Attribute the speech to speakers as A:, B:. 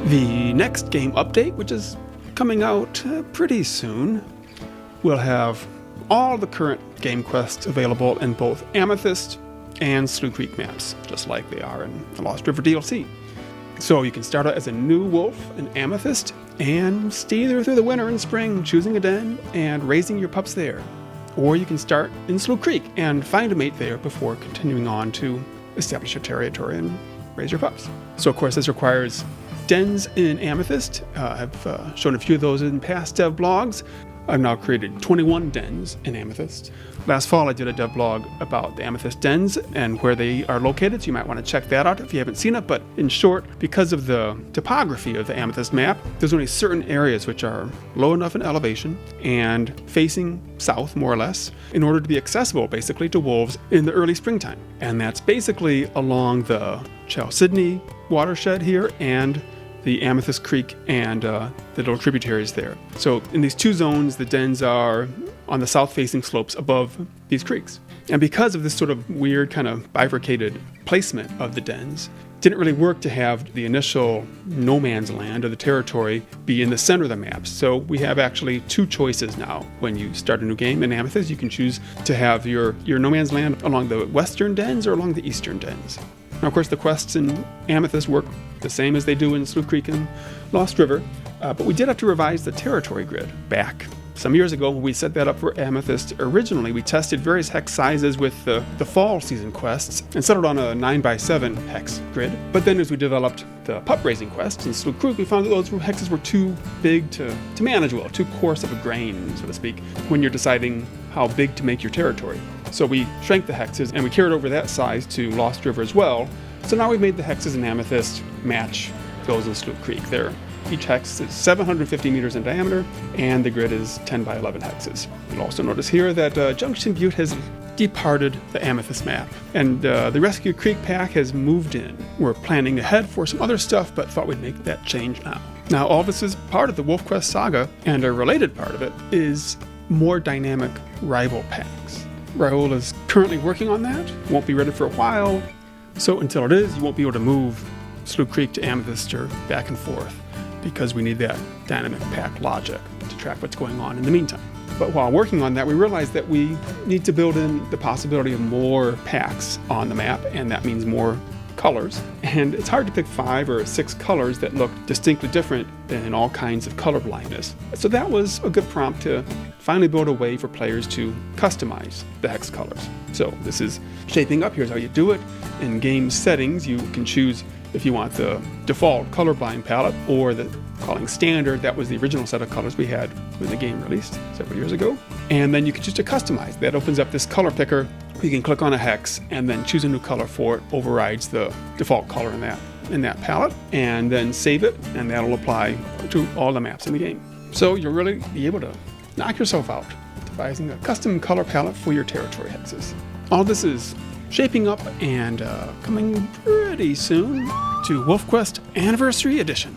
A: The next game update, which is coming out pretty soon, will have all the current game quests available in both Amethyst and Slough Creek maps, just like they are in the Lost River DLC. So you can start out as a new wolf in Amethyst and stay there through the winter and spring, choosing a den and raising your pups there. Or you can start in Slough Creek and find a mate there before continuing on to establish your territory and raise your pups. So of course this requires dens in Amethyst. I've shown a few of those in past dev blogs. I've now created 21 dens in Amethyst. Last fall I did a dev blog about the Amethyst dens and where they are located, so you might want to check that out if you haven't seen it. But in short, because of the topography of the Amethyst map, there's only certain areas which are low enough in elevation and facing south, more or less, in order to be accessible basically to wolves in the early springtime. And that's basically along the Chalcedony watershed here and the Amethyst Creek and the little tributaries there. So in these two zones, the dens are on the south-facing slopes above these creeks. And because of this sort of weird kind of bifurcated placement of the dens, it didn't really work to have the initial no man's land or the territory be in the center of the map. So we have actually two choices now. When you start a new game in Amethyst, you can choose to have your no man's land along the western dens or along the eastern dens. Now, of course, the quests in Amethyst work the same as they do in Slough Creek and Lost River, but we did have to revise the territory grid back some years ago. When we set that up for Amethyst originally, we tested various hex sizes with the fall season quests and settled on a 9x7 hex grid. But then as we developed the pup raising quests in Slough Creek, we found that those hexes were too big to manage well, too coarse of a grain, so to speak, when you're deciding how big to make your territory. So we shrank the hexes and we carried over that size to Lost River as well. So now we've made the hexes in Amethyst match those in Slough Creek. Each hex is 750 meters in diameter, and the grid is 10 by 11 hexes. You'll also notice here that Junction Butte has departed the Amethyst map, and the Rescue Creek pack has moved in. We're planning ahead for some other stuff, but thought we'd make that change now. Now, all this is part of the WolfQuest saga, and a related part of it is more dynamic rival packs. Raul is currently working on that. Won't be ready for a while, so until it is, you won't be able to move Slough Creek to Amethyst or back and forth, because we need that dynamic pack logic to track what's going on in the meantime. But while working on that, we realized that we need to build in the possibility of more packs on the map, and that means more colors. And it's hard to pick 5 or 6 colors that look distinctly different in all kinds of color blindness. So that was a good prompt to finally build a way for players to customize the hex colors. So this is shaping up. Here's how you do it. In game settings, you can choose if you want the default colorblind palette or the calling standard. That was the original set of colors we had when the game released several years ago. And then you can choose to customize. That opens up this color picker. You can click on a hex and then choose a new color for it. Overrides the default color in that palette, and then save it, and that'll apply to all the maps in the game. So you'll really be able to knock yourself out devising a custom color palette for your territory hexes. All this is shaping up and coming pretty soon to WolfQuest Anniversary Edition.